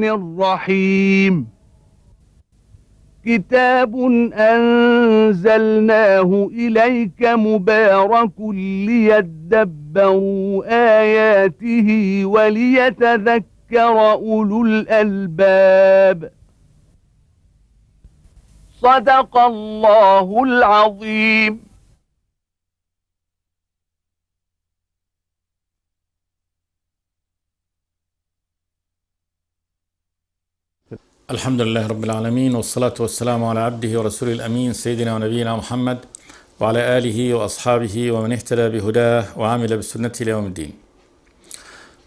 الرحيم كتاب أنزلناه إليك مبارك ليدبروا آياته وليتذكر أولو الألباب صدق الله العظيم. الحمد لله رب العالمين، والصلاة والسلام على عبده ورسوله الأمين سيدنا ونبينا محمد وعلى آله وأصحابه ومن اهتدى بهداه وعمل بسنته إلى يوم الدين.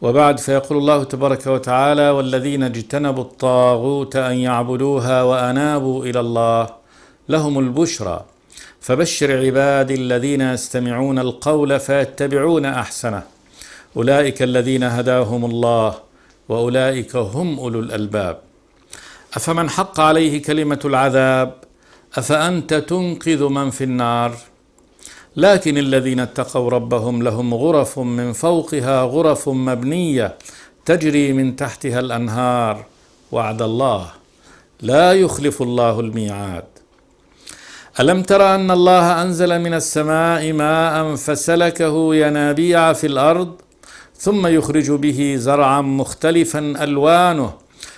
وبعد، فيقول الله تبارك وتعالى: والذين اجتنبوا الطاغوت أن يعبدوها وأنابوا إلى الله لهم البشرى فبشر عبادي الذين يستمعون القول فيتبعون أحسنه أولئك الذين هداهم الله وأولئك هم أولو الألباب. أفمن حق عليه كلمة العذاب أفأنت تنقذ من في النار؟ لكن الذين اتقوا ربهم لهم غرف من فوقها غرف مبنية تجري من تحتها الأنهار وعد الله لا يخلف الله الميعاد. ألم تر أن الله أنزل من السماء ماء فسلكه ينابيع في الأرض ثم يخرج به زرعا مختلفا ألوانه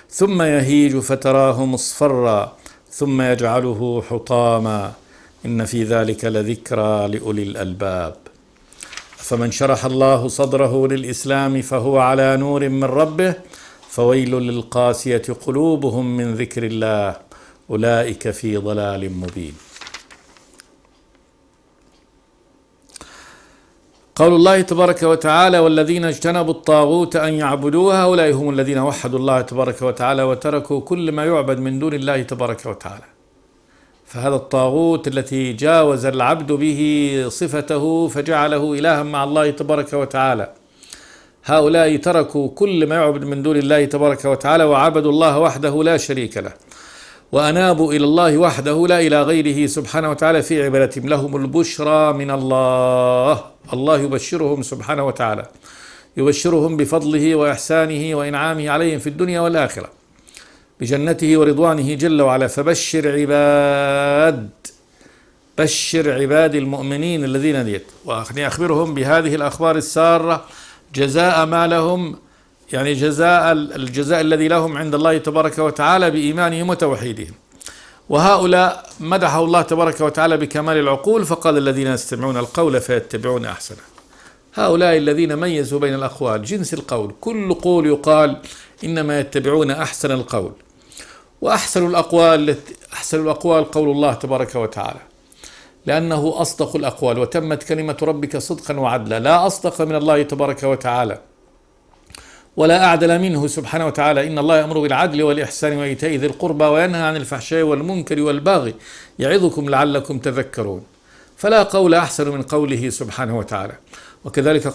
ثم يهيج فتراه مصفرا ثم يجعله حطاما إن في ذلك لذكرى لأولي الألباب. فمن شرح الله صدره للإسلام فهو على نور من ربه فويل للقاسية قلوبهم من ذكر الله أولئك في ضلال مبين. قول الله تبارك وتعالى: والذين اجتنبوا الطاغوت أن يعبدوها هؤلاء هم الذين وحدوا الله تبارك وتعالى وتركوا كل ما يعبد من دون الله تبارك وتعالى. فهذا الطاغوت التي جاوز العبد به صفته فجعله إلها مع الله تبارك وتعالى، هؤلاء تركوا كل ما يعبد من دون الله تبارك وتعالى وعبدوا الله وحده لا شريك له، وأنابوا إلى الله وحده لا إلى غيره سبحانه وتعالى في عبادتهم. لهم البشرى من الله. الله يبشرهم سبحانه وتعالى، يبشرهم بفضله وإحسانه وإنعامه عليهم في الدنيا والآخرة بجنته ورضوانه جل وعلا. فبشر عباد، بشر عباد المؤمنين الذين ديت، وأخبرهم بهذه الأخبار السارة جزاء ما لهم، يعني الجزاء الذي لهم عند الله تبارك وتعالى بإيمانهم وتوحيدهم. وهؤلاء مدحه الله تبارك وتعالى بكمال العقول فقال: الذين يستمعون القول فيتبعون أحسنه. هؤلاء الذين ميزوا بين الأقوال، جنس القول، كل قول يقال إنما يتبعون أحسن القول. وأحسن الأقوال قول الله تبارك وتعالى، لأنه أصدق الأقوال، وتمت كلمة ربك صدقا وعدلا. لا أصدق من الله تبارك وتعالى ولا أعدل منه سبحانه وتعالى. إن الله يأمر بالعدل والإحسان وإيتاء ذي القربى وينهى عن الفحشاء والمنكر والبغي يعظكم لعلكم تذكرون. فلا قول أحسن من قوله سبحانه وتعالى. وكذلك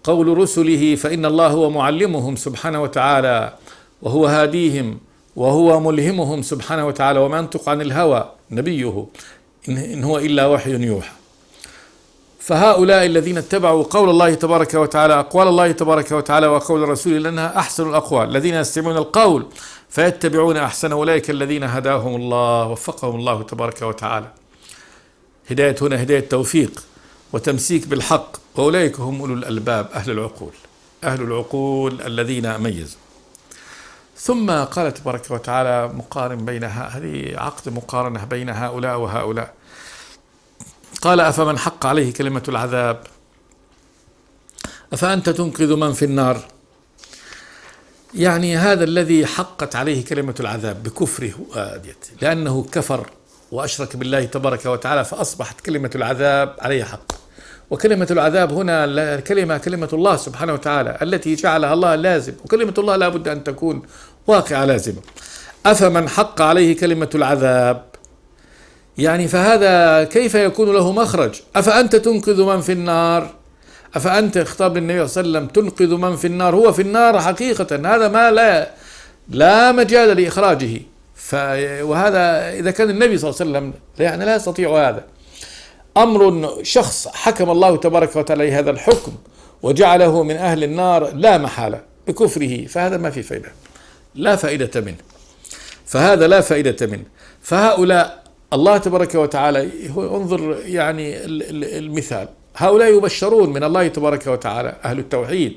قول رسله فإن الله هو معلمهم سبحانه وتعالى وهو هاديهم وهو ملهمهم سبحانه وتعالى، وما ينطق عن الهوى نبيه إن هو إلا وحي يوحى. فهؤلاء الذين اتبعوا قول الله تبارك وتعالى، أقوال الله تبارك وتعالى وقول رسوله لأنها أحسن الأقوال، الذين يستمعون القول فيتبعون أحسن أولئك الذين هداهم الله وفقهم الله تبارك وتعالى. هداية هنا هداية توفيق وتمسيك بالحق، وأولئك هم أولو الألباب، أهل العقول الذين ميزوا. ثم قال تبارك وتعالى مقارن بينها، هذه عقد مقارنة بين هؤلاء وهؤلاء. قال: أفمن حق عليه كلمة العذاب أفأنت تنقذ من في النار؟ يعني هذا الذي حقت عليه كلمة العذاب بكفره لأنه كفر وأشرك بالله تبارك وتعالى، فأصبحت كلمة العذاب عليه حق. وكلمة العذاب هنا كلمة الله سبحانه وتعالى التي جعلها الله لازم، وكلمة الله لا بد أن تكون واقعة لازمة. أفمن حق عليه كلمة العذاب، يعني فهذا كيف يكون له مخرج؟ أفأنت تنقذ من في النار؟ أفأنت، خطاب النبي صلى الله عليه وسلم، تنقذ من في النار؟ هو في النار حقيقة، هذا ما لا مجال لإخراجه. وهذا إذا كان النبي صلى الله عليه وسلم يعني لا يستطيع هذا. أمر شخص حكم الله تبارك وتعالى هذا الحكم وجعله من أهل النار لا محالة بكفره، فهذا ما في فائدة، لا فائدة منه، فهذا لا فائدة منه. فهؤلاء الله تبارك وتعالى انظر يعني المثال، هؤلاء يبشرون من الله تبارك وتعالى أهل التوحيد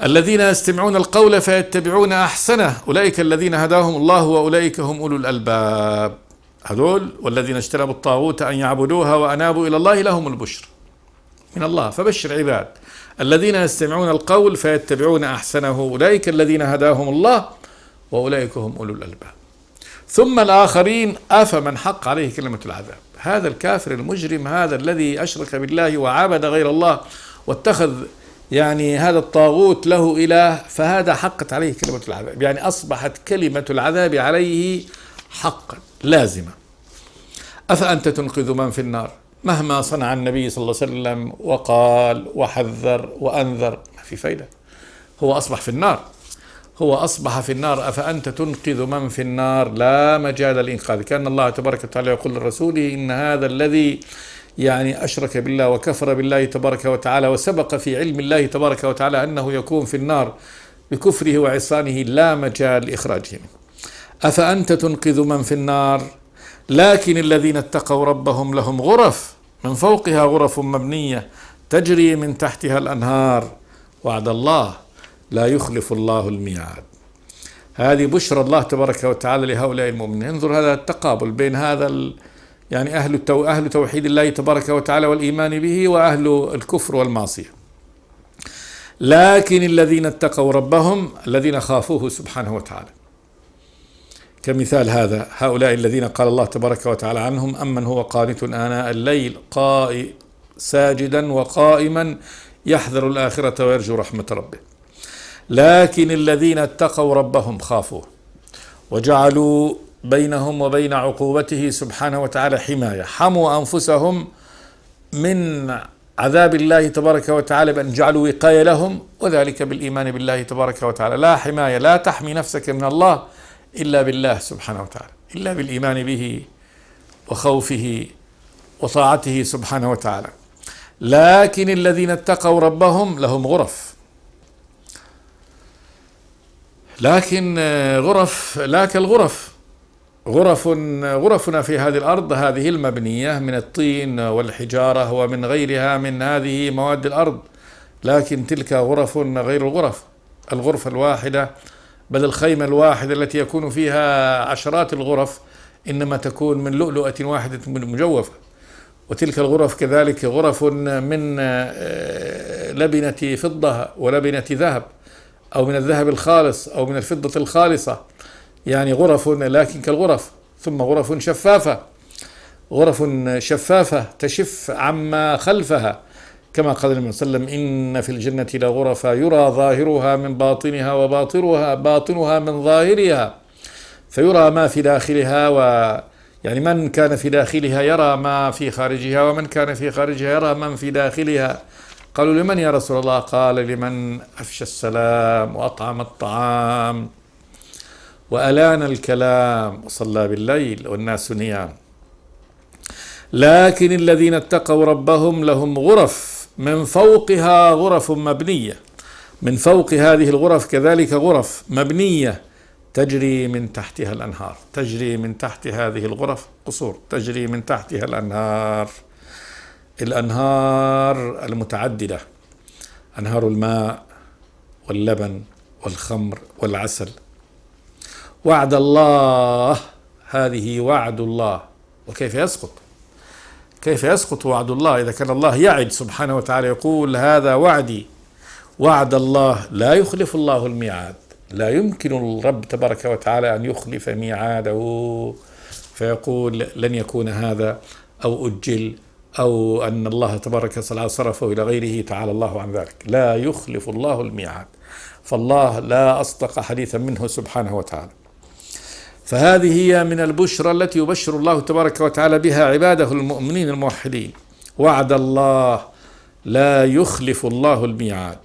الذين يستمعون القول فيتبعون أحسنه أولئك الذين هداهم الله وأولئك هم أولو الألباب. هذول والذين اجتنبوا الطاغوت أن يعبدوها وأنابوا إلى الله لهم البشر من الله. فبشر عباد الذين يستمعون القول فيتبعون أحسنه أولئك الذين هداهم الله وأولئك هم أولو الألباب. ثم الآخرين أفمن حق عليه كلمة العذاب، هذا الكافر المجرم، هذا الذي أشرك بالله وعبد غير الله واتخذ يعني هذا الطاغوت له إله، فهذا حقت عليه كلمة العذاب، يعني أصبحت كلمة العذاب عليه حقا لازمة. أفأنت تنقذ من في النار، مهما صنع النبي صلى الله عليه وسلم وقال وحذر وأنذر ما في فايدة، هو أصبح في النار، هو أصبح في النار. أفأنت تنقذ من في النار، لا مجال للإنقاذ. كان الله تبارك وتعالى يقول لرسوله إن هذا الذي يعني أشرك بالله وكفر بالله تبارك وتعالى وسبق في علم الله تبارك وتعالى أنه يكون في النار بكفره وعصيانه لا مجال لإخراجه منه. أفأنت تنقذ من في النار، لكن الذين اتقوا ربهم لهم غرف من فوقها غرف مبنية تجري من تحتها الأنهار وعد الله لا يخلف الله الميعاد. هذه بشرى الله تبارك وتعالى لهؤلاء المؤمنين. انظر هذا التقابل بين هذا يعني أهل توحيد الله تبارك وتعالى والإيمان به وأهل الكفر والمعصية. لكن الذين اتقوا ربهم الذين خافوه سبحانه وتعالى، كمثال هذا هؤلاء الذين قال الله تبارك وتعالى عنهم أمن هو قانت آناء الليل ساجدا وقائما يحذر الآخرة ويرجو رحمة ربه. لكن الذين اتقوا ربهم خافوه وجعلوا بينهم وبين عقوبته سبحانه وتعالى حماية، حموا أنفسهم من عذاب الله تبارك وتعالى بأن جعلوا وقاية لهم، وذلك بالإيمان بالله تبارك وتعالى. لا حماية، لا تحمي نفسك من الله إلا بالله سبحانه وتعالى، إلا بالإيمان به وخوفه وطاعته سبحانه وتعالى. لكن الذين اتقوا ربهم لهم غرف، لكن غرف لا كالغرف، غرفنا في هذه الأرض هذه المبنية من الطين والحجارة ومن غيرها من هذه مواد الأرض، لكن تلك غرف غير الغرفة الواحدة بل الخيمة الواحدة التي يكون فيها عشرات الغرف إنما تكون من لؤلؤة واحدة مجوفة. وتلك الغرف كذلك غرف من لبنة فضة ولبنة ذهب أو من الذهب الخالص أو من الفضة الخالصة، يعني غرف لكن كالغرف. ثم غرف شفافة تشف عما خلفها، كما قال النبي صلى الله عليه وسلم إن في الجنة لغرفا يرى ظاهرها من باطنها وباطنها من ظاهرها فيرى ما في داخلها، يعني من كان في داخلها يرى ما في خارجها ومن كان في خارجها يرى من في داخلها. قالوا لمن يا رسول الله؟ قال لمن أفشى السلام وأطعم الطعام وألان الكلام وصلى بالليل والناس نيام. لكن الذين اتقوا ربهم لهم غرف من فوقها غرف مبنية، من فوق هذه الغرف كذلك غرف مبنية تجري من تحتها الأنهار، تجري من تحت هذه الغرف قصور، تجري من تحتها الأنهار المتعددة، أنهار الماء واللبن والخمر والعسل. وعد الله، هذه وعد الله. وكيف يسقط؟ كيف يسقط وعد الله إذا كان الله يعد سبحانه وتعالى يقول هذا وعدي؟ وعد الله لا يخلف الله الميعاد، لا يمكن الرب تبارك وتعالى أن يخلف ميعاده فيقول لن يكون هذا أو أجل أو أن الله تبارك وتعالى صرفه إلى غيره، تعالى الله عن ذلك. لا يخلف الله الميعاد، فالله لا أصدق حديثا منه سبحانه وتعالى. فهذه هي من البشرى التي يبشر الله تبارك وتعالى بها عباده المؤمنين الموحدين. وعد الله لا يخلف الله الميعاد.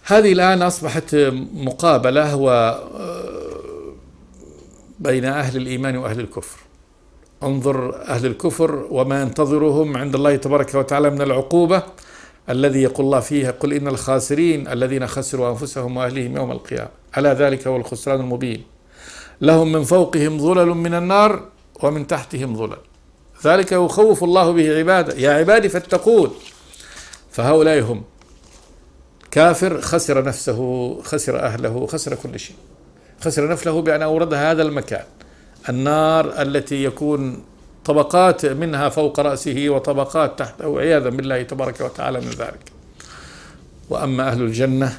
هذه الآن أصبحت مقابلة بين أهل الإيمان وأهل الكفر. انظر أهل الكفر وما ينتظرهم عند الله تبارك وتعالى من العقوبة الذي يقول الله فيه: قل إن الخاسرين الذين خسروا أنفسهم وأهليهم يوم القيامة، ألا ذلك هو الخسران المبين، لهم من فوقهم ظلل من النار ومن تحتهم ظلل، ذلك يخوف الله به عباده، يا عبادي فاتقون. فهؤلاء هم: كافر خسر نفسه، خسر أهله، خسر كل شيء، خسر نفسه بأن أورد هذا المكان، النار التي يكون طبقات منها فوق رأسه وطبقات تحته عياذا بالله تبارك وتعالى من ذلك. وأما أهل الجنة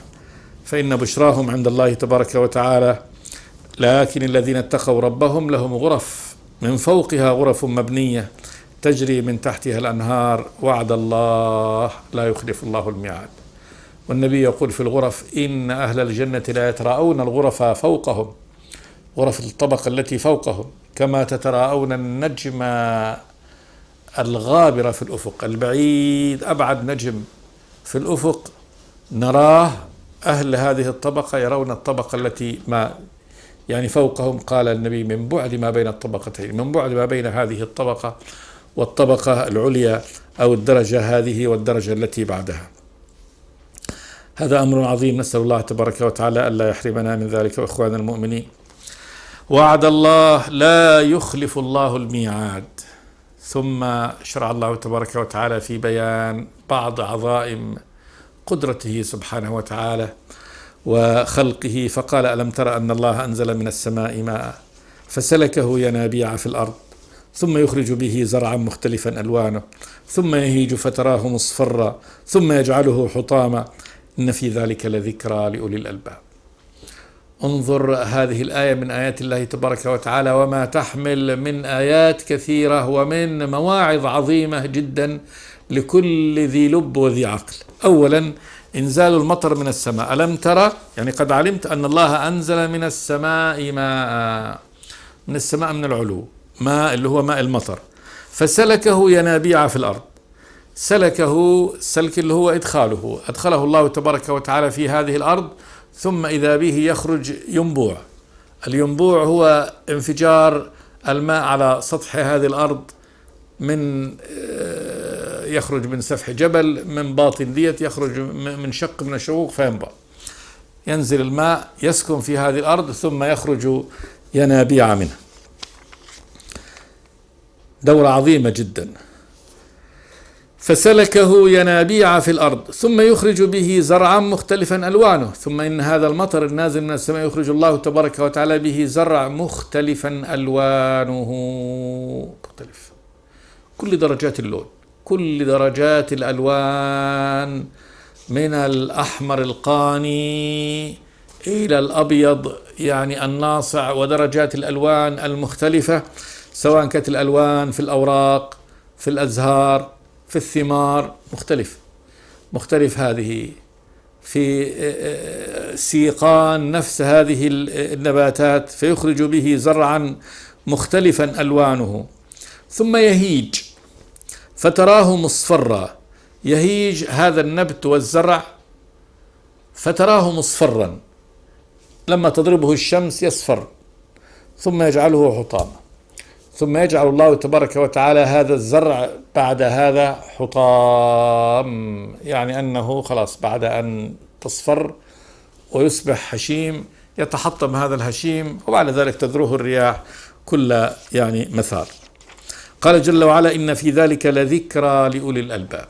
فإن بشراهم عند الله تبارك وتعالى: لكن الذين اتقوا ربهم لهم غرف من فوقها غرف مبنية تجري من تحتها الأنهار، وعد الله لا يخلف الله الميعاد. والنبي يقول في الغرف: إن أهل الجنة لا يتراءون الغرف فوقهم، غرف الطبقة التي فوقهم، كما تتراءون النجم الغابر في الأفق البعيد، أبعد نجم في الأفق نراه، أهل هذه الطبقة يرون الطبقة التي ما يعني فوقهم. قال النبي: من بعد ما بين الطبقتين، من بعد ما بين هذه الطبقة والطبقة العليا أو الدرجة هذه والدرجة التي بعدها. هذا أمر عظيم، نسأل الله تبارك وتعالى ألا يحرمنا من ذلك وإخواننا المؤمنين. وعد الله لا يخلف الله الميعاد. ثم شرع الله تبارك وتعالى في بيان بعض عظائم قدرته سبحانه وتعالى وخلقه، فقال: ألم تر أن الله أنزل من السماء ماء فسلكه ينابيع في الأرض ثم يخرج به زرعا مختلفا ألوانه ثم يهيج فتراه مصفرا ثم يجعله حطاما إن في ذلك لذكرى لأولي الألباب. انظر هذه الآية من آيات الله تبارك وتعالى، وما تحمل من آيات كثيرة ومن مواعظ عظيمة جدا لكل ذي لب وذي عقل. أولا: إنزال المطر من السماء. ألم ترى، يعني قد علمت أن الله أنزل من السماء ماء، من السماء من العلو، ماء اللي هو ماء المطر، فسلكه ينابيع في الأرض. سلكه، السلك اللي هو أدخله الله تبارك وتعالى في هذه الأرض، ثم إذا به يخرج ينبوع. الينبوع هو انفجار الماء على سطح هذه الأرض، من يخرج من سفح جبل، من باطن ديت يخرج من شق من الشقوق فينبع، ينزل الماء يسكن في هذه الأرض ثم يخرج ينابيع منها. دورة عظيمة جدا. فسلكه ينابيع في الأرض ثم يخرج به زرعا مختلفا ألوانه. ثم إن هذا المطر النازل من السماء يخرج الله تبارك وتعالى به زرع مختلفا ألوانه، مختلف، كل درجات اللون، كل درجات الألوان، من الأحمر القاني إلى الأبيض يعني الناصع، ودرجات الألوان المختلفة، سواء كانت الألوان في الأوراق، في الأزهار، في الثمار، مختلف هذه في سيقان نفس هذه النباتات، فيخرج به زرعا مختلفا ألوانه. ثم يهيج فتراه مصفرا، يهيج هذا النبت والزرع فتراه مصفرا، لما تضربه الشمس يصفر، ثم يجعله حطاما، ثم يجعل الله تبارك وتعالى هذا الزرع بعد هذا حطام، يعني أنه خلاص بعد أن تصفر ويصبح هشيم يتحطم هذا الهشيم، وبعد ذلك تذروه الرياح كل يعني مثار. قال جل وعلا: إن في ذلك لذكرى لأولي الألباب.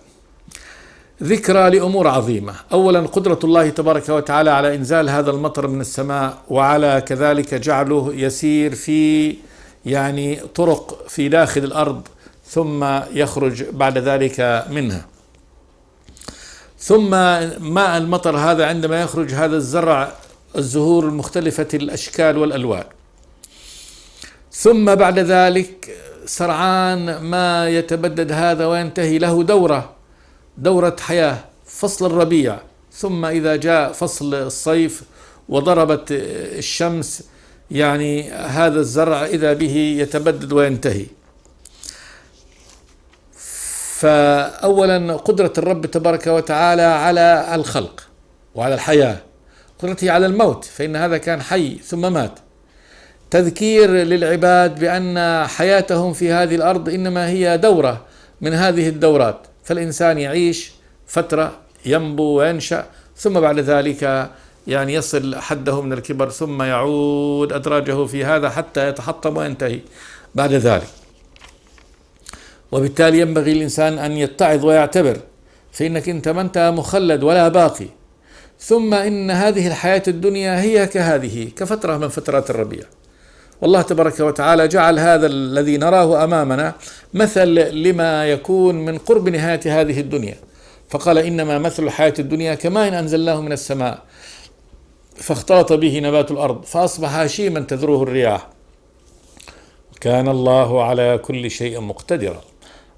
ذكرى لأمور عظيمة. أولا قدرة الله تبارك وتعالى على إنزال هذا المطر من السماء، وعلى كذلك جعله يسير في يعني طرق في داخل الأرض ثم يخرج بعد ذلك منها. ثم ماء المطر هذا عندما يخرج هذا الزرع، الزهور المختلفة الأشكال والألوان، ثم بعد ذلك سرعان ما يتبدد هذا وينتهي له دورة حياة، فصل الربيع، ثم إذا جاء فصل الصيف وضربت الشمس يعني هذا الزرع إذا به يتبدد وينتهي. فأولا قدرة الرب تبارك وتعالى على الخلق وعلى الحياة، قدرته على الموت، فإن هذا كان حي ثم مات، تذكير للعباد بأن حياتهم في هذه الأرض إنما هي دورة من هذه الدورات، فالإنسان يعيش فترة ينبو وينشأ، ثم بعد ذلك يعني يصل حده من الكبر، ثم يعود أدراجه في هذا حتى يتحطم وينتهي بعد ذلك. وبالتالي ينبغي الإنسان أن يتعظ ويعتبر، فإنك أنت ما أنت مخلد ولا باقي. ثم إن هذه الحياة الدنيا هي كهذه، كفترة من فترات الربيع. والله تبارك وتعالى جعل هذا الذي نراه أمامنا مثل لما يكون من قرب نهاية هذه الدنيا، فقال إنما مثل الحياة الدنيا كماء أنزلناه من السماء فاختلط به نبات الأرض فأصبح هشيما تذروه الرياح، كان الله على كل شيء مقتدرا،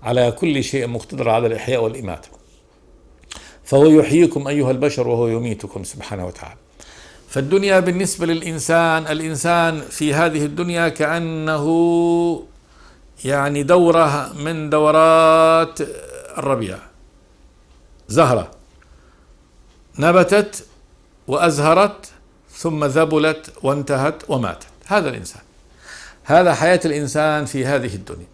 على كل شيء مقتدر على الإحياء والإماتة، فهو يحييكم أيها البشر وهو يميتكم سبحانه وتعالى. فالدنيا بالنسبة للإنسان، الإنسان في هذه الدنيا كأنه يعني دورة من دورات الربيع، زهرة نبتت وأزهرت ثم ذبلت وانتهت وماتت. هذا الإنسان، هذا حياة الإنسان في هذه الدنيا.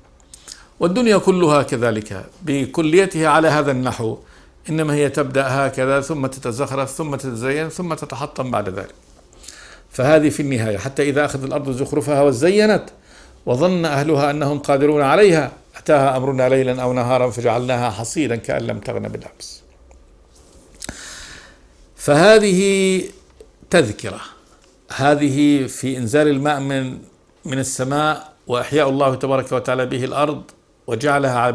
والدنيا كلها كذلك بكليتها على هذا النحو، إنما هي تبدأ هكذا ثم تتزخرف ثم تتزين ثم تتحطم بعد ذلك. فهذه في النهاية حتى إذا أخذ الأرض زخرفها وزينت وظن أهلها أنهم قادرون عليها أتاها أمرنا ليلا أو نهارا فجعلناها حصيدا كأن لم تغن بالأمس. فهذه تذكرة، هذه في إنزال الماء من السماء وإحياء الله تبارك وتعالى به الأرض وجعلها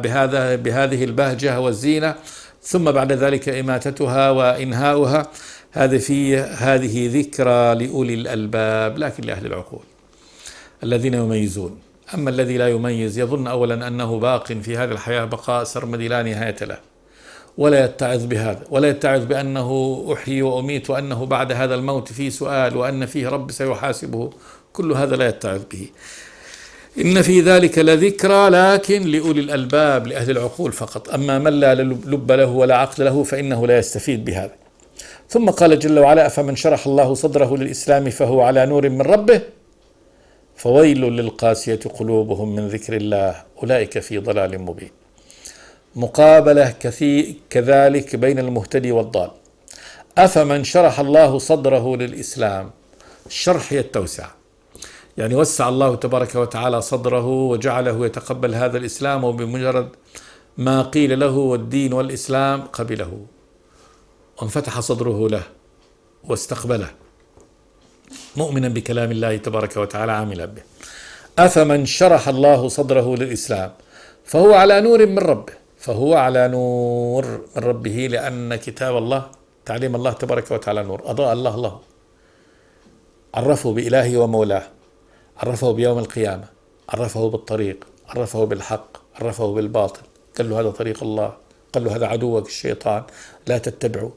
بهذه البهجة والزينة، ثم بعد ذلك إماتتها وإنهاؤها. هذه ذكرى لأولي الألباب، لكن لأهل العقول الذين يميزون. أما الذي لا يميز يظن أولا أنه باق في هذه الحياة بقاء سرمدي لا نهاية له، ولا يتعظ بهذا، ولا يتعظ بأنه أحيي وأميت وأنه بعد هذا الموت فيه سؤال وأن فيه رب سيحاسبه. كل هذا لا يتعظ به. إن في ذلك لذكرى لكن لأولي الألباب، لأهل العقول فقط. أما من لا لب له ولا عقل له فإنه لا يستفيد بهذا. ثم قال جل وعلا: أفمن شرح الله صدره للإسلام فهو على نور من ربه فويل للقاسية قلوبهم من ذكر الله أولئك في ضلال مبين. مقابلة كذلك بين المهتدي والضال. أفمن شرح الله صدره للإسلام، الشرح هي التوسع، يعني وسع الله تبارك وتعالى صدره وجعله يتقبل هذا الإسلام، وبمجرد ما قيل له والدين والإسلام قبله وانفتح صدره له واستقبله مؤمنا بكلام الله تبارك وتعالى عاملا به. أفمن شرح الله صدره للإسلام فهو على نور من ربه، فهو على نور من ربه، لأن كتاب الله تعليم الله تبارك وتعالى نور أضاء الله له، عرفه بإلهه ومولاه، عرفه بيوم القيامة، عرفه بالطريق، عرفه بالحق، عرفه بالباطل، قال له هذا طريق الله، قال له هذا عدوك الشيطان لا تتبعه،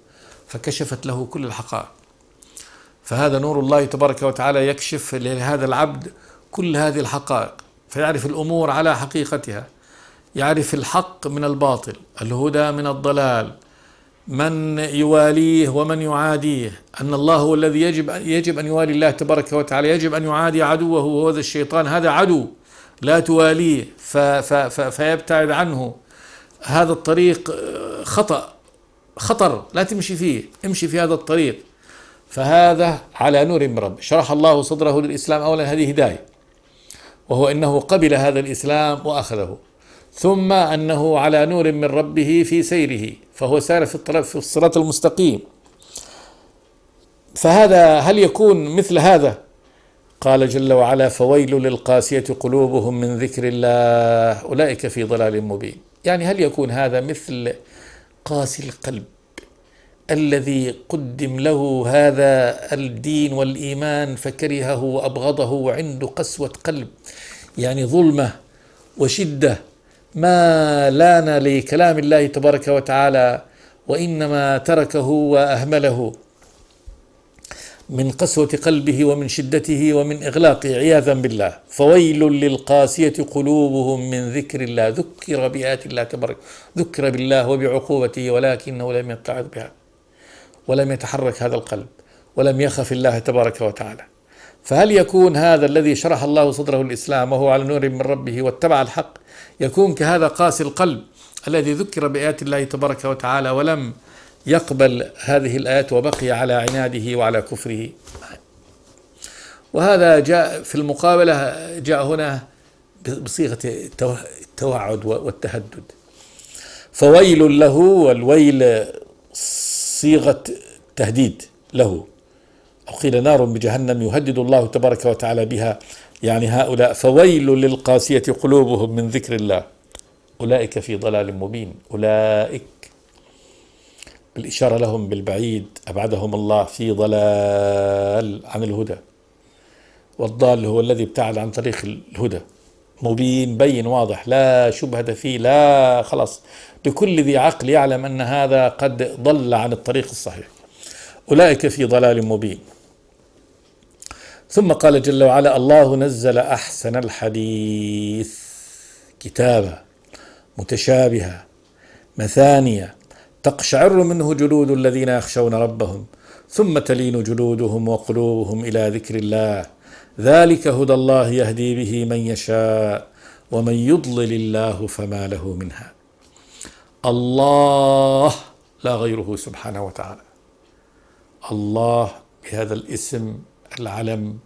فكشفت له كل الحقائق. فهذا نور الله تبارك وتعالى يكشف لهذا العبد كل هذه الحقائق، فيعرف الأمور على حقيقتها، يعرف الحق من الباطل، الهدى من الضلال، من يواليه ومن يعاديه، أن الله هو الذي يجب أن يوالي الله تبارك وتعالى، يجب أن يعادي عدوه وهو ذا الشيطان، هذا عدو لا تواليه فيبتعد عنه. هذا الطريق خطر لا تمشي فيه، امشي في هذا الطريق. فهذا على نور من رب. شرح الله صدره للإسلام، أولا هذه هداية، وهو أنه قبل هذا الإسلام وأخذه، ثم أنه على نور من ربه في سيره، فهو سار في الصراط المستقيم. فهذا هل يكون مثل هذا؟ قال جل وعلا: فويل للقاسية قلوبهم من ذكر الله أولئك في ضلال مبين. يعني هل يكون هذا مثل قاسي القلب الذي قدم له هذا الدين والإيمان فكرهه وأبغضه وعنده قسوة قلب، يعني ظلمة وشدة، ما لان لكلام الله تبارك وتعالى وإنما تركه وأهمله من قسوة قلبه ومن شدته ومن إغلاقه عياذا بالله. فويل للقاسية قلوبهم من ذكر الله، ذكر بآيات الله تبارك، ذكر بالله وبعقوبته، ولكنه لم يتعظ بها ولم يتحرك هذا القلب ولم يخف الله تبارك وتعالى. فهل يكون هذا الذي شرح الله صدره الإسلام وهو على نور من ربه واتبع الحق يكون كهذا قاسي القلب الذي ذكر بآيات الله تبارك وتعالى ولم يقبل هذه الآيات وبقي على عناده وعلى كفره. وهذا جاء في المقابلة، جاء هنا بصيغة التوعد والتهدد. فويل له، والويل صيغة تهديد له، أو قيل نار بجهنم يهدد الله تبارك وتعالى بها يعني هؤلاء. فويل للقاسية قلوبهم من ذكر الله أولئك في ضلال مبين. أولئك بالإشارة لهم بالبعيد، أبعدهم الله في ضلال عن الهدى، والضال هو الذي ابتعد عن طريق الهدى، مبين بين واضح لا شبهة فيه، لا خلاص لكل ذي عقل يعلم أن هذا قد ضل عن الطريق الصحيح. أولئك في ضلال مبين. ثم قال جل وعلا: الله نزل أحسن الحديث كتابا متشابها مثانية تقشعر منه جلود الذين يخشون ربهم ثم تلين جلودهم وقلوبهم إلى ذكر الله ذلك هدى الله يهدي به من يشاء ومن يضلل الله فما له من هاد. الله لا غيره سبحانه وتعالى. الله بهذا الاسم العلم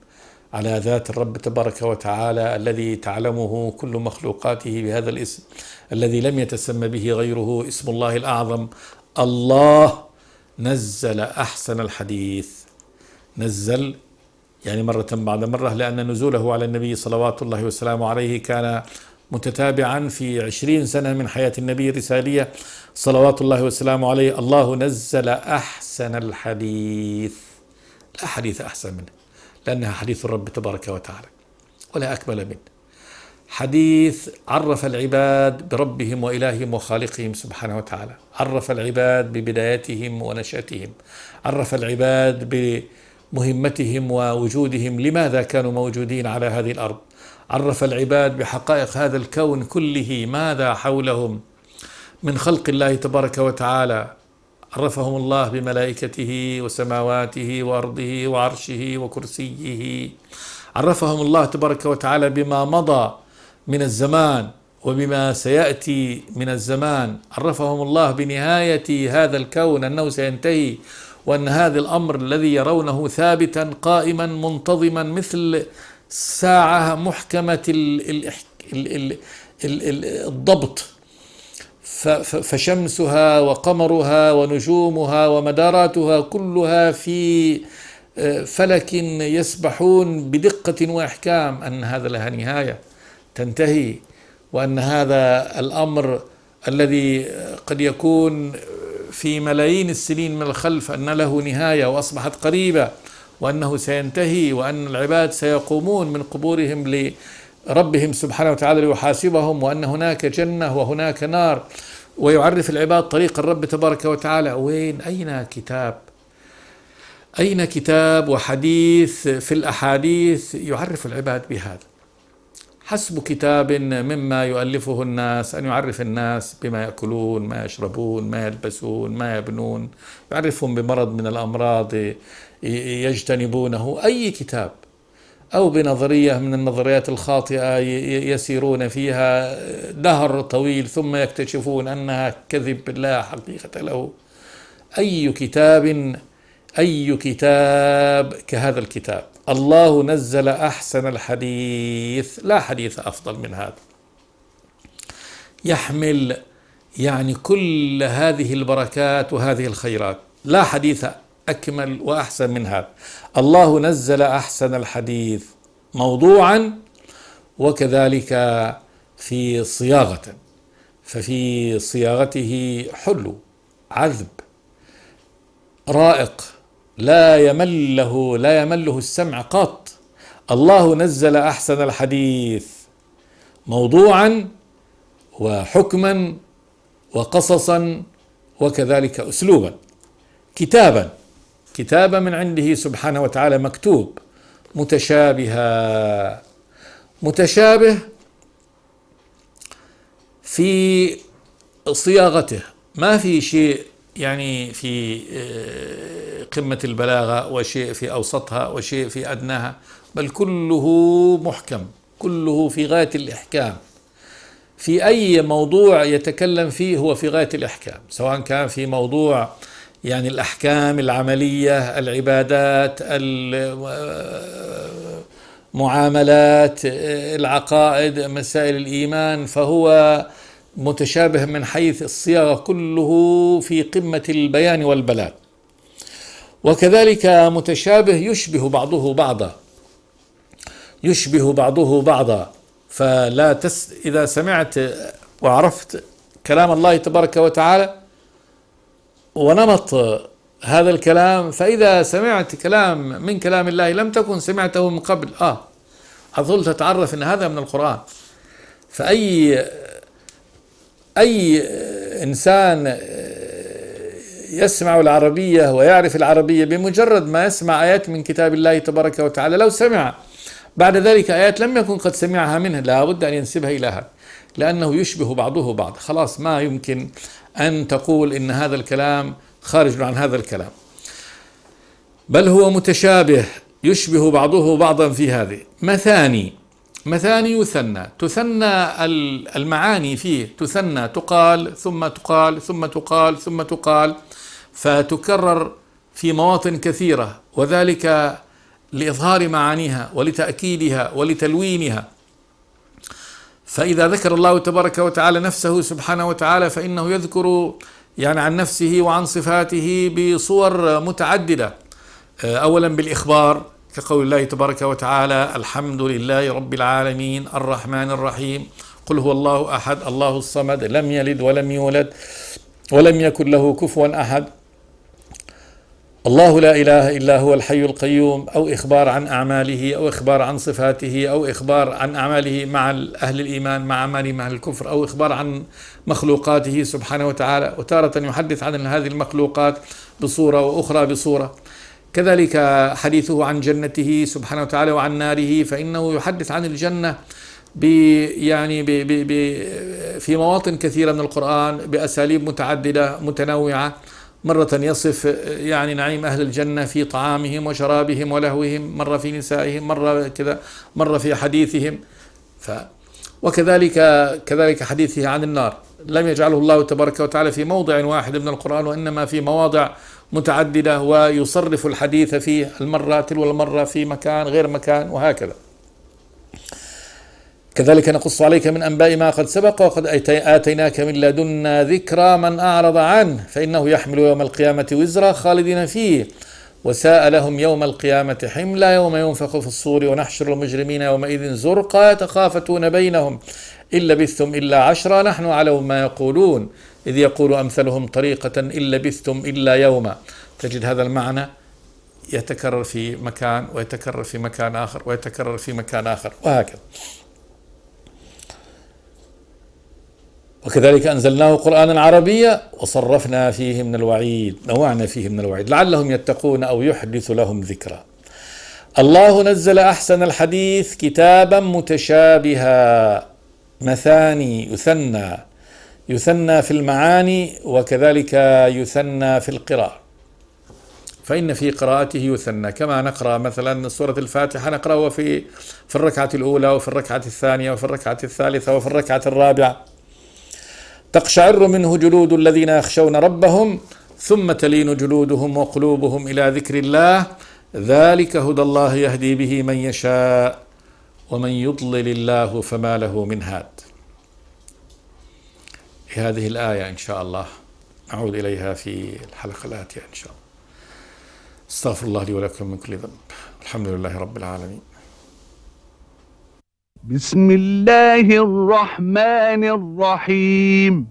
على ذات الرب تبارك وتعالى الذي تعلمه كل مخلوقاته بهذا الاسم الذي لم يتسمى به غيره، اسم الله الأعظم. الله نزل أحسن الحديث. نزل يعني مرة بعد مرة، لأن نزوله على النبي صلوات الله وسلامه عليه كان متتابعا في 20 سنة من حياة النبي الرسالية صلوات الله وسلامه عليه. الله نزل أحسن الحديث، لا حديث أحسن منه، لأنها حديث الرب تبارك وتعالى ولا أكمل منه. حديث عرف العباد بربهم وإلههم وخالقهم سبحانه وتعالى، عرف العباد ببدايتهم ونشأتهم، عرف العباد بمهمتهم ووجودهم، لماذا كانوا موجودين على هذه الأرض، عرف العباد بحقائق هذا الكون كله، ماذا حولهم من خلق الله تبارك وتعالى. عرفهم الله بملائكته وسماواته وأرضه وعرشه وكرسيه. عرفهم الله تبارك وتعالى بما مضى من الزمان وبما سيأتي من الزمان. عرفهم الله بنهاية هذا الكون أنه سينتهي، وأن هذا الأمر الذي يرونه ثابتا قائما منتظما مثل ساعة محكمة الضبط، فشمسها وقمرها ونجومها ومداراتها كلها في فلك يسبحون بدقة وإحكام، أن هذا لها نهاية تنتهي، وأن هذا الأمر الذي قد يكون في ملايين السنين من الخلف أن له نهاية وأصبحت قريبة، وأنه سينتهي، وأن العباد سيقومون من قبورهم لربهم سبحانه وتعالى ليحاسبهم، وأن هناك جنة وهناك نار، ويعرف العباد طريق الرب تبارك وتعالى. وين؟ أين كتاب وحديث في الأحاديث يعرف العباد بهذا؟ حسب كتاب مما يؤلفه الناس أن يعرف الناس بما يأكلون، ما يشربون، ما يلبسون، ما يبنون، يعرفهم بمرض من الأمراض يجتنبونه، أي كتاب، أو بنظرية من النظريات الخاطئة يسيرون فيها دهر طويل ثم يكتشفون أنها كذب لا حقيقة له. أي كتاب كهذا الكتاب؟ الله نزل أحسن الحديث، لا حديث أفضل من هذا، يحمل يعني كل هذه البركات وهذه الخيرات، لا حديث أكمل وأحسن من هذا. الله نزل أحسن الحديث موضوعا وكذلك في صياغة، ففي صياغته حلو عذب رائق لا يمله السمع قط. الله نزل أحسن الحديث موضوعا وحكما وقصصا وكذلك أسلوبا، كتابا من عنده سبحانه وتعالى مكتوب، متشابه في صياغته، ما في شيء يعني في قمة البلاغة وشيء في أوسطها وشيء في أدناها، بل كله محكم، كله في غاية الإحكام، في أي موضوع يتكلم فيه هو في غاية الإحكام، سواء كان في موضوع يعني الأحكام العملية، العبادات، المعاملات، العقائد، مسائل الإيمان، فهو متشابه من حيث الصياغة، كله في قمة البيان والبلاغ. وكذلك متشابه يشبه بعضه بعضا، يشبه بعضه بعضا. إذا سمعت وعرفت كلام الله تبارك وتعالى ونمط هذا الكلام، فإذا سمعت كلام من كلام الله لم تكن سمعته من قبل أظل تتعرف أن هذا من القرآن. فأي إنسان يسمع العربية ويعرف العربية بمجرد ما يسمع آيات من كتاب الله تبارك وتعالى، لو سمع بعد ذلك آيات لم يكن قد سمعها منه، لا بد أن ينسبها إلى هذا، لأنه يشبه بعضه بعض. خلاص ما يمكن أن تقول إن هذا الكلام خارج عن هذا الكلام، بل هو متشابه يشبه بعضه بعضا في هذه. مثاني يثنى، تثنى المعاني فيه، تثنى تقال ثم تقال ثم تقال ثم تقال، فتكرر في مواطن كثيرة، وذلك لإظهار معانيها ولتأكيدها ولتلوينها. فإذا ذكر الله تبارك وتعالى نفسه سبحانه وتعالى فإنه يذكر يعني عن نفسه وعن صفاته بصور متعددة. أولا بالإخبار كقول الله تبارك وتعالى: الحمد لله رب العالمين الرحمن الرحيم، قل هو الله أحد الله الصمد لم يلد ولم يولد ولم يكن له كفوا أحد، الله لا إله إلا هو الحي القيوم. أو إخبار عن أعماله، أو إخبار عن صفاته، أو إخبار عن أعماله مع أهل الإيمان مع أعماله مع الكفر، أو إخبار عن مخلوقاته سبحانه وتعالى، وتارة يحدث عن هذه المخلوقات بصورة وأخرى بصورة. كذلك حديثه عن جنته سبحانه وتعالى وعن ناره، فإنه يحدث عن الجنة في مواطن كثيرة من القرآن بأساليب متعددة متنوعة. مرة يصف يعني نعيم أهل الجنة في طعامهم وشرابهم ولهوهم، مرة في نسائهم، مرة كذا، مرة في حديثهم. وكذلك حديثه عن النار لم يجعله الله تبارك وتعالى في موضع واحد من القرآن، وإنما في مواضع متعددة، ويصرف الحديث فيه المرة تلو المرة في مكان غير مكان، وهكذا. كذلك نقص عليك من أنباء ما قد سبق وقد آتيناك من لدنا ذكرى من أعرض عنه فإنه يحمل يوم القيامة وزرا خالدين فيه وساء لهم يوم القيامة حملا يوم ينفخ في الصور ونحشر المجرمين يومئذ زرقا يتخافتون بينهم إن لبثتم إلا عشرا نحن أعلم ما يقولون إذ يقول أمثلهم طريقة إن لبثتم إلا يوما. تجد هذا المعنى يتكرر في مكان ويتكرر في مكان آخر ويتكرر في مكان آخر، وهكذا. وكذلك أنزلناه قرآنا عربيا وصرفنا فيه من الوعيد، نوعنا فيه من الوعيد لعلهم يتقون أو يحدث لهم ذكرا. الله نزل أحسن الحديث كتابا متشابها، مثاني يثنى في المعاني، وكذلك يثنى في القراءة. فإن في قراءته يثنى، كما نقرأ مثلا سورة الفاتحة نقرأه في الركعة الأولى وفي الركعة الثانية وفي الركعة الثالثة وفي الركعة الرابعة. تقشعر منه جلود الذين يخشون ربهم ثم تلين جلودهم وقلوبهم إلى ذكر الله ذلك هدى الله يهدي به من يشاء ومن يضلل الله فما له من هاد. هذه الآية إن شاء الله نعود إليها في الحلقة الآتية إن شاء الله. استغفر الله لي ولكم من كل ذنب. الحمد لله رب العالمين. بسم الله الرحمن الرحيم.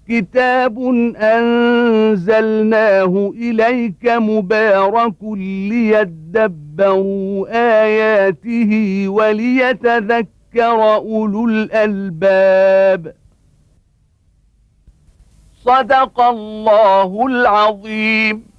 كتاب أنزلناه إليك مبارك ليدبروا آياته وليتذكر أولو الألباب. صدق الله العظيم.